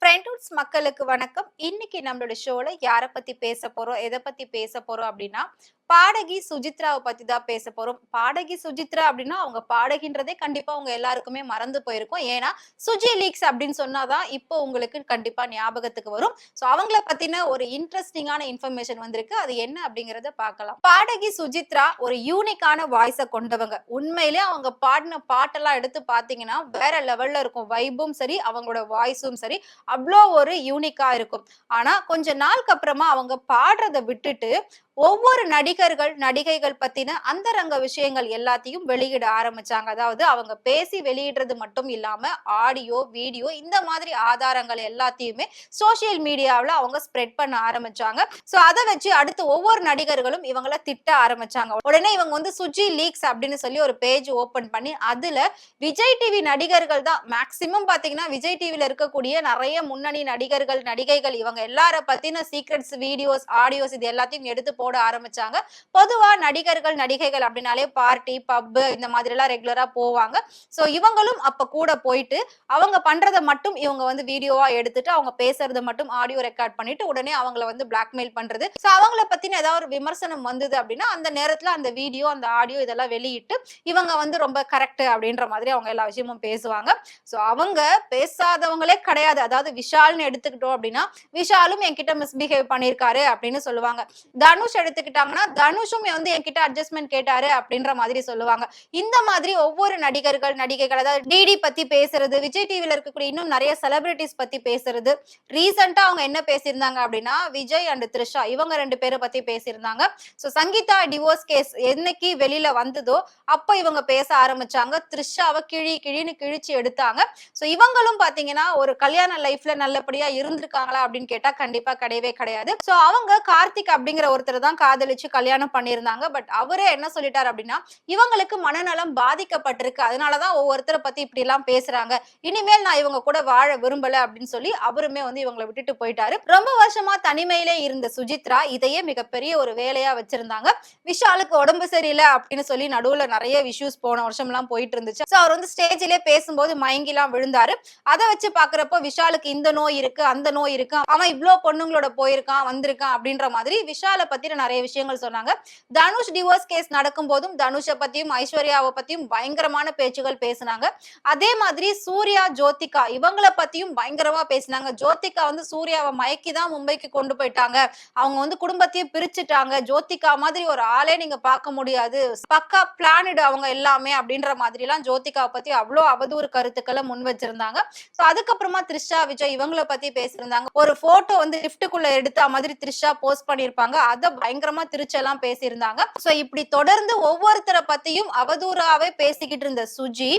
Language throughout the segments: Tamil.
ஃப்ரெண்ட்ஸ் மக்களுக்கு வணக்கம். இன்னைக்கு நம்மளோட ஷோல யார பத்தி பேச போறோம், எத பத்தி பேச போறோம் அப்படின்னா, பாடகி சுஜித்ராவ பத்தி தான் பேச போறோம். பாடகி சுஜித்ரா அப்படின்னா, அவங்க பாடகின்றதே கண்டிப்பா உங்க எல்லாருக்குமே மறந்து போயிருக்கும். ஏன்னா, சுஜி லீக்ஸ் அப்படின்னு சொன்னா தான் இப்போ உங்களுக்கு கண்டிப்பா ஞாபகத்துக்கு வரும். சோ அவங்கள பத்தின ஒரு இன்ட்ரஸ்டிங்கான இன்ஃபர்மேஷன் வந்திருக்கு. அது என்ன அப்படிங்கறத பார்க்கலாம். பாடகி சுஜித்ரா ஒரு யூனிக்கான வாய்ஸ கொண்டவங்க. உண்மையிலேயே அவங்க பாடின பாட்டெல்லாம் எடுத்து பார்த்தீங்கன்னா, வேற லெவல்ல இருக்கும். வைபும் சரி, அவங்களோட வாய்ஸும் சரி, அவ்ளோ ஒரு யூனிக்கா இருக்கும். ஆனா கொஞ்ச நாளுக்கு அப்புறமா அவங்க பாடுறத விட்டுட்டு ஒவ்வொரு நடிகர்கள், நடிகைகள் பத்தின அந்தரங்க விஷயங்கள் எல்லாத்தையும் வெளியிட ஆரம்பிச்சாங்க. அதாவது அவங்க பேசி வெளியிடுறது மட்டும் இல்லாம, ஆடியோ, வீடியோ இந்த மாதிரி ஆதாரங்கள் எல்லாத்தையுமே சோசியல் மீடியாவுல அவங்க ஸ்ப்ரெட் பண்ண ஆரம்பிச்சாங்க. சோ அத வச்சு அடுத்து ஒவ்வொரு நடிகர்களும் இவங்கள திட்ட ஆரம்பிச்சாங்க. உடனே இவங்க வந்து சுஜி லீக்ஸ் அப்படின்னு சொல்லி ஒரு பேஜ் ஓபன் பண்ணி, அதுல விஜய் டிவி நடிகர்கள் தான் மேக்ஸிமம் பாத்தீங்கன்னா, விஜய் டிவில இருக்கக்கூடிய நிறைய முன்னணி நடிகர்கள், நடிகைகள் இவங்க எல்லார பத்தின சீக்ரெட்ஸ், வீடியோஸ், ஆடியோஸ் இது எல்லாத்தையும் எடுத்து போட ஆரம்பிச்சாங்க. பொதுவா நடிகர்கள், நடிகைகள் அப்படின்னாலே பார்ட்டி, பப் இந்த மாதிரி எல்லாம் ரெகுலரா போவாங்க. சோ இவங்களும் அப்ப கூட போயிட்டு அவங்க பண்றத மட்டும் இவங்க வந்து வீடியோவா எடுத்துட்டு அவங்க பேசுறத மட்டும் ஆடியோ ரெக்கார்ட் பண்ணிட்டு உடனே அவங்கள வந்து பிளாக்மெயில் பண்றது. சோ அவங்கள பத்தின ஏதாவது ஒரு விமர்சனம் வந்தது அப்படின்னா அந்த நேரத்துல அந்த வீடியோ, அந்த ஆடியோ இதெல்லாம் வெளியிட்டு இவங்க வந்து ரொம்ப கரெக்ட் அப்படின்ற மாதிரி அவங்க எல்லா விஷயமும் பேசுவாங்க. சோ அவங்க பேசாதவங்களே கிடையாது. அதாவது விஷால்னு எடுத்துக்கிட்டோம் அப்படின்னா, விஷாலும் என்கிட்ட மிஸ்பிஹேவ் பண்ணிருக்காரு அப்படின்னு சொல்லுவாங்க. தனுஷ் எடுத்துக்கிட்டாங்கன்னா, தனுஷும் வந்து என்கிட்ட அட்ஜஸ்ட்மென்ட் கேட்டாரு அப்படின்ற மாதிரி சொல்லுவாங்க. இந்த மாதிரி ஒவ்வொரு நடிகர்கள், நடிகைகள் அதாவது டிடி பத்தி பேசுறது, விஜய் டிவில இருக்கக்கூடிய இன்னும் நிறைய செலிபிரிட்டிஸ் பத்தி பேசுறது. ரீசெண்டா அவங்க என்ன பேசியிருந்தாங்க அப்படின்னா, விஜய் அண்ட் த்ரிஷா இவங்க 2 பேரை பத்தி பேசியிருந்தாங்க. சோ சங்கீதா டிவோர்ஸ் கேஸ் என்னைக்கு வெளியில வந்ததோ அப்ப இவங்க பேச ஆரம்பிச்சாங்க. த்ரிஷாவை கிழின்னு கிழிச்சு எடுத்தாங்க. சோ இவங்களும் பாத்தீங்கன்னா ஒரு கல்யாண லைஃப்ல நல்லபடியா இருந்திருக்காங்களா அப்படின்னு கேட்டா கண்டிப்பா கிடையவே கிடையாது. சோ அவங்க கார்த்திக் அப்படிங்கிற ஒருத்தர் தான் காதலிச்சு கல்யாணம் பண்ணியிருந்தாங்க. பட் அவரே என்ன சொல்லிட்டாரு அப்படின்னா, இவங்களுக்கு மனநலம் பாதிக்கப்பட்டிருக்கு. அதனாலதான் ஒவ்வொருத்தரை பத்தி இப்படி எல்லாம் பேசுறாங்க. இனிமேல் நான் இவங்க கூட வாழ விரும்பல அப்படின்னு சொல்லி அவருமே வந்து இவங்களை விட்டுட்டு போயிட்டாரு. ரொம்ப வருஷமா தனிமையிலே இருந்த சுஜித்ரா இதையே மிகப்பெரிய ஒரு வேலையா வச்சிருந்தாங்க. விஷாலுக்கு உடம்பு சரியில்லை அப்படின்னு சொல்லி நடுவுல நிறைய இஷ்யூஸ் போன வருஷம் எல்லாம் போயிட்டு இருந்துச்சு. சோ அவர் வந்து ஸ்டேஜ்லயே பேசும்போது மயங்கி எல்லாம் விழுந்தாரு. அதை வச்சு பாக்குறப்போ விஷாலுக்கு இந்த நோய் இருக்கு, அந்த நோய் இருக்கு, அவன் இவ்ளோ பொண்ணுங்களோட போயிருக்கான் வந்திருக்கான் அப்படின்ற மாதிரி விஷால பத்தின நிறைய விஷயங்கள் சொன்னாங்க. தனுஷ் டிவோர்ஸ் கேஸ் நடக்கும் போதும் தனுஷை பத்தியும் ஐஸ்வர்யாவை பத்தியும் பயங்கரமான பேச்சுகள் பேசினாங்க. அதே மாதிரி சூர்யா, ஜோதிகா இவங்கள பத்தியும் பயங்கரமா பேசினாங்க. ஜோதிகா வந்து சூர்யாவை மயக்கிதான் மும்பைக்கு கொண்டு போயிட்டாங்க. அவங்க வந்து குடும்பத்தையே பிரிச்சுட்டாங்க. ஜோதிகா மாதிரி ஒரு ஆளே நீங்க பார்க்க முடியாது. பக்கா பிளானட் அவங்க எல்லாமே அப்படின்ற மாதிரி எல்லாம் ஜோதிகாவை பத்தி அவ்வளவு அவதூறு கருத்துக்களை முன் வச்சிருந்தாங்க. சோ அதுக்கப்புறமா த்ரிஷா, விஜய் இவங்கள பத்தி பேசியிருந்தாங்க. ஒரு போட்டோ வந்து லிப்டுக்குள்ள எடுத்த மாதிரி த்ரிஷா போஸ்ட் பண்ணிருப்பாங்க. அத பயங்கரமா திருச்செல்லாம் பேசியிருந்தாங்க. சோ இப்படி தொடர்ந்து ஒவ்வொருத்தரை பத்தியும் அவதூறாவே பேசிக்கிட்டு இருந்த சுஜி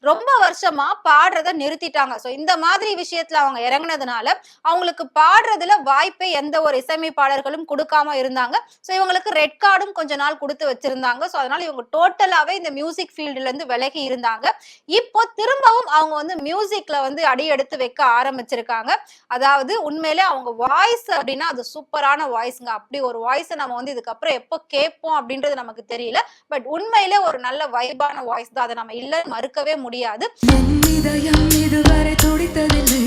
ரொம்ப வருஷமா பாடுறத நிறுத்திட்டாங்க. சோ இந்த மாதிரி விஷயத்துல அவங்க இறங்குனதுனால அவங்களுக்கு பாடுறதுல வாய்ப்பை எந்த ஒரு இசையமைப்பாளர்களும் கொடுக்காம இருந்தாங்க. சோ இவங்களுக்கு ரெட் கார்டும் கொஞ்ச நாள் கொடுத்து வச்சிருந்தாங்க. சோ அதனால இவங்க டோட்டலாவே இந்த மியூசிக் ஃபீல்டுல இருந்து விலகி இருந்தாங்க. இப்போ திரும்பவும் அவங்க வந்து மியூசிக்ல வந்து அடி எடுத்து வைக்க ஆரம்பிச்சிருக்காங்க. அதாவது உண்மையிலே அவங்க வாய்ஸ் அப்படின்னா அது சூப்பரான வாய்ஸ்ங்க. அப்படி ஒரு வாய்ஸ் நம்ம வந்து இதுக்கப்புறம் எப்போ கேட்போம் அப்படின்றது நமக்கு தெரியல. பட் உண்மையிலே ஒரு நல்ல வைபான வாய்ஸ் தான். அதை நம்ம இல்ல மறுக்கவே முடியாது. இதுவரை துடித்ததில்லை,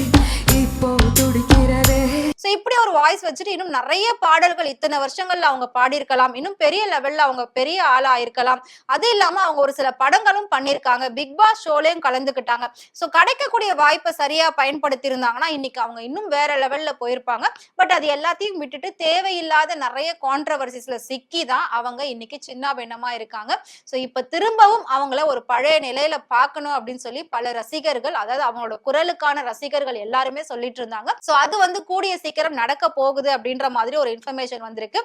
இப்போ துடிக்கிறதே. சோ இப்படி ஒரு வாய்ஸ் வச்சுட்டு இன்னும் நிறைய பாடல்கள் இத்தனை வருஷங்கள்ல அவங்க பாடியிருக்கலாம். இன்னும் பெரிய லெவல்ல அவங்க பெரிய ஆளா இருக்கலாம். அது இல்லாம அவங்க ஒரு சில படங்களும் பண்ணிருக்காங்க. பிக் பாஸ் ஷோலையும் கலந்துக்கிட்டாங்க. சோ கிடைக்கக்கூடிய வாய்ப்பை சரியா பயன்படுத்தி இருந்தாங்கன்னா இன்னைக்கு அவங்க இன்னும் வேற லெவல்ல போயிருப்பாங்க. பட் அது எல்லாத்தையும் விட்டுட்டு தேவையில்லாத நிறைய கான்ட்ரவர்சிஸ்ல சிக்கிதான் அவங்க இன்னைக்கு சின்ன பின்னமா இருக்காங்க. சோ இப்ப திரும்பவும் அவங்கள ஒரு பழைய நிலையில பார்க்கணும் அப்படின்னு சொல்லி பல ரசிகர்கள், அதாவது அவங்களோட குரலுக்கான ரசிகர்கள் எல்லாருமே சொல்லிட்டு இருந்தாங்க. சோ அது வந்து கூடிய சீக்கிரம் நடக்க போகுது அப்படின்ற மாதிரி ஒரு இன்ஃபர்மேஷன் வந்திருக்கு.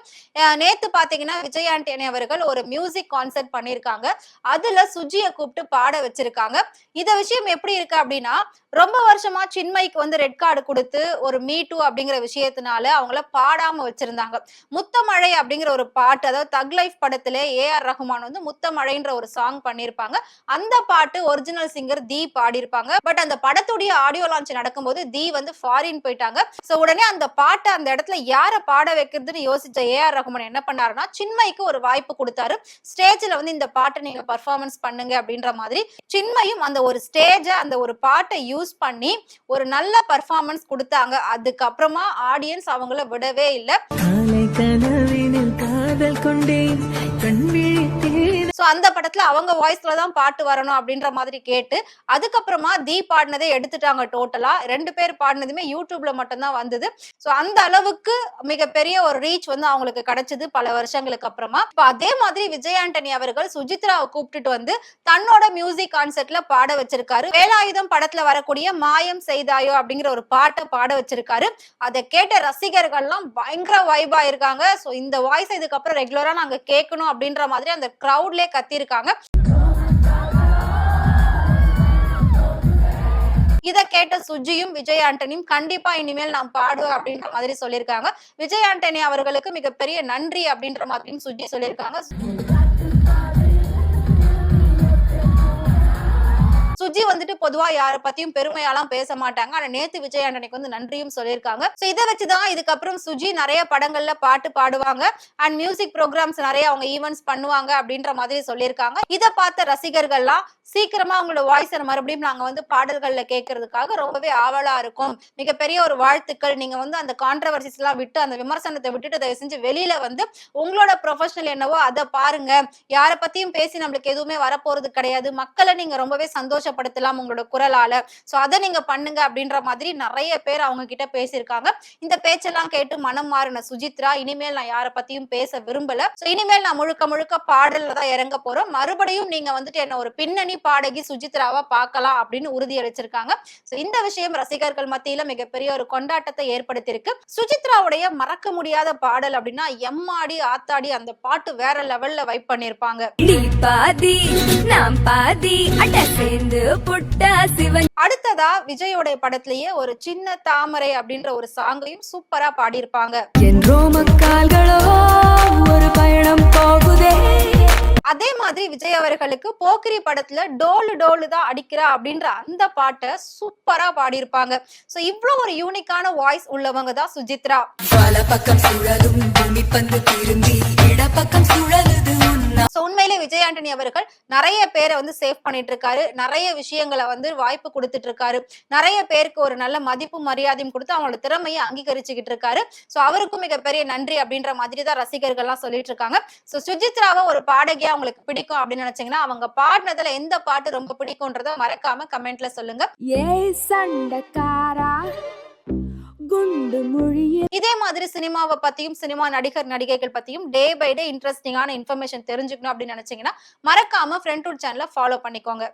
நேத்து பாத்தீங்கன்னா விஜய் ஆண்டனி அவர்கள் ஒரு மியூசிக் கான்சர்ட் பண்ணிருக்காங்க. அதுல சுஜியை கூப்பிட்டு பாட வச்சிருக்காங்க. இந்த விஷயம் எப்படி இருக்கு அப்படின்னா, ரொம்ப வருஷமா சின்மைக்கு வந்து ரெட் கார்டு கொடுத்து ஒரு மீ டூ அப்படிங்கிற விஷயத்தினால அவங்கள பாடாம வச்சிருந்தாங்க. முத்தமழை அப்படிங்கிற ஒரு பாட்டு, அதாவது தக் லைஃப் படத்துல ஏஆர் ரஹ்மான் வந்து முத்தமழைன்ற ஒரு சாங் பண்ணிருப்பாங்க. அந்த பாட்டு ஒரிஜினல் சிங்கர் தி பாடியிருப்பாங்க. பட் அந்த படத்துடைய ஆடியோ லான்ச் நடக்கும்போது தி வந்து ஃபாரின் போயிட்டாங்க. சோ உடனே அந்த பாட்டை பாட்டை அந்த இடத்துல யார பாட வைக்கிறதுன்னு யோசிச்ச ஏஆர் ரகுமான் என்ன பண்ணாருன்னா சின்மய்க்கு ஒரு வாய்ப்பு கொடுத்தாரு. ஸ்டேஜ்ல வந்து இந்த பாட்டை நீங்க பெர்ஃபார்மன்ஸ் பண்ணுங்க அப்படின்ற மாதிரி. சின்மயும் அந்த ஒரு ஸ்டேஜ அந்த ஒரு பாட்டை யூஸ் பண்ணி ஒரு நல்ல பெர்ஃபார்மன்ஸ் கொடுத்தாங்க. அதுக்கப்புறமா ஆடியன்ஸ் அவங்கள விடவே இல்லை. சோ அந்த படத்துல அவங்க வாய்ஸ்ல தான் பாட்டு வரணும் அப்படின்ற மாதிரி கேட்டு அதுக்கப்புறமா தீ பாடினதே எடுத்துட்டாங்க. டோட்டலா 2 பேர் பாடினதுமே யூடியூப்ல மட்டும் தான் வந்தது. சோ அந்த அளவுக்கு மிகப்பெரிய ஒரு ரீச் வந்து அவங்களுக்கு கிடைச்சது பல வருஷங்களுக்கு அப்புறமா. இப்ப அதே மாதிரி விஜய் ஆண்டனி அவர்கள் சுஜித்ராவை கூப்பிட்டுட்டு வந்து தன்னோட மியூசிக் கான்செர்ட்ல பாட வச்சிருக்காரு. வேலாயுதம் படத்துல வரக்கூடிய மாயம் செய்தாயோ அப்படிங்கிற ஒரு பாட்டை பாட வச்சிருக்காரு. அதை கேட்ட ரசிகர்கள்லாம் பயங்கர வைபா இருக்காங்க. சோ இந்த வாய்ஸ் இதுக்கப்புறம் ரெகுலரா நாங்க கேட்கணும் அப்படின்ற மாதிரி அந்த கிரவுட்ல கத்திருக்காங்க. இத கேட்ட சுஜியும் விஜய் ஆண்டனியும் கண்டிப்பா இனிமேல் நான் பாடுவேன் அப்படின்ற மாதிரி சொல்லியிருக்காங்க. விஜய் ஆண்டனி அவர்களுக்கு மிகப்பெரிய நன்றி அப்படின்ற மாதிரி சுஜி சொல்லியிருக்காங்க. சுஜி வந்துட்டு பொதுவா யார பத்தியும் பெருமையாலாம் பேச மாட்டாங்க. ஆனா நேத்து விஜய் ஆண்டனிக்கு வந்து நன்றியும் சொல்லியிருக்காங்க. சோ இதை வச்சுதான் இதுக்கப்புறம் சுஜி நிறைய படங்கள்ல பாட்டு பாடுவாங்க அண்ட் மியூசிக் ப்ரோக்ராம்ஸ் நிறைய அவங்க ஈவென்ட்ஸ் பண்ணுவாங்க அப்படின்ற மாதிரி சொல்லியிருக்காங்க. இதை பார்த்த ரசிகர்கள்லாம் சீக்கிரமா அவங்களோட வாய்ஸ் மறுபடியும் நாங்க வந்து பாடல்கள்ல கேட்கறதுக்காக ரொம்பவே ஆவலா இருக்கும். மிகப்பெரிய ஒரு வாழ்த்துக்கள். நீங்க வந்து அந்த கான்ட்ரவர்சிஸ் எல்லாம் விட்டு அந்த விமர்சனத்தை விட்டுட்டு தயவு செஞ்சு வெளியில வந்து உங்களோட ப்ரொஃபஷனல் என்னவோ அதை பாருங்க. யார பத்தியும் பேசி நம்மளுக்கு எதுவுமே வரப்போறது கிடையாது. மக்களை நீங்க ரொம்பவே சந்தோஷப்படுத்தலாம் உங்களோட குரலால. சோ அதை நீங்க பண்ணுங்க அப்படின்ற மாதிரி நிறைய பேர் அவங்க கிட்ட பேசியிருக்காங்க. இந்த பேச்செல்லாம் கேட்டு மனம் மாறின சுஜித்ரா இனிமேல் நான் யார பத்தியும் பேச விரும்பல. சோ இனிமேல் நான் முழுக்க முழுக்க பாடல்ல தான் இறங்க போறோம். மறுபடியும் நீங்க வந்துட்டு என்ன ஒரு பின்னணி பாடகி சுஜித்ராவா பார்க்கலாம் அப்படின்னு உறுதி அளிச்சிருக்காங்க. சோ இந்த விஷயம் ரசிகர்கள் மத்தியில மிகப்பெரிய ஒரு கொண்டாட்டத்தை ஏற்படுத்தியிருக்கு. சுஜித்ராவுடைய மறக்க முடியாத பாடல் அப்படின்னா எம்மாடி ஆத்தாடி அந்த பாட்டு வேற லெவல்ல வைப் பண்ணிருப்பாங்க. அடுத்ததா விஜயோட படத்திலேயே ஒரு சின்ன தாமரை அப்படின்ற ஒரு சாங்கையும் சூப்பரா பாடியிருப்பாங்க. ஒரு பயணம் போகுதே. அதே மாதிரி விஜய் அவர்களுக்கு போக்கிரி படத்துல டோலு டோலு தான் அடிக்கிறா அப்படின்ற அந்த பாட்டை சூப்பரா பாடியிருப்பாங்க. சோ இவ்வளவு ஒரு யூனிக்கான வாய்ஸ் உள்ளவங்க தான் சுஜித்ரா. உண்மையிலே விஜய் ஆண்டனி அவர்கள் நிறைய பேரை வந்து சேவ் பண்ணிட்டு இருக்காரு. நிறைய விஷயங்களை வந்து வாய்ப்பு கொடுத்துட்டு இருக்காரு. நிறைய பேருக்கு ஒரு நல்ல மதிப்பு மரியாதையும் கொடுத்து அவங்களோட திறமையை அங்கீகரிச்சுக்கிட்டு இருக்காரு. சோ அவருக்கும் மிகப்பெரிய நன்றி அப்படின்ற மாதிரி தான் ரசிகர்கள் எல்லாம் சொல்லிட்டு இருக்காங்க. சோ சுஜித்ராவை ஒரு பாடகியா உங்களுக்கு பிடிக்கும் அப்படின்னு நினைச்சீங்கன்னா அவங்க பாடினதுல எந்த பாட்டு ரொம்ப பிடிக்கும்ன்றத மறக்காம கமெண்ட்ல சொல்லுங்க. இதே மாதிரி சினிமாவை பத்தியும் சினிமா நடிகர் நடிகைகள் பத்தியும் டே பை டே இன்ட்ரெஸ்டிங்கான இன்ஃபர்மேஷன் தெரிஞ்சுக்கணும் அப்படின்னு நினைச்சீங்கன்னா மறக்காம ஃப்ரெண்ட் டூட் சேனலை ஃபாலோ பண்ணிக்கோங்க.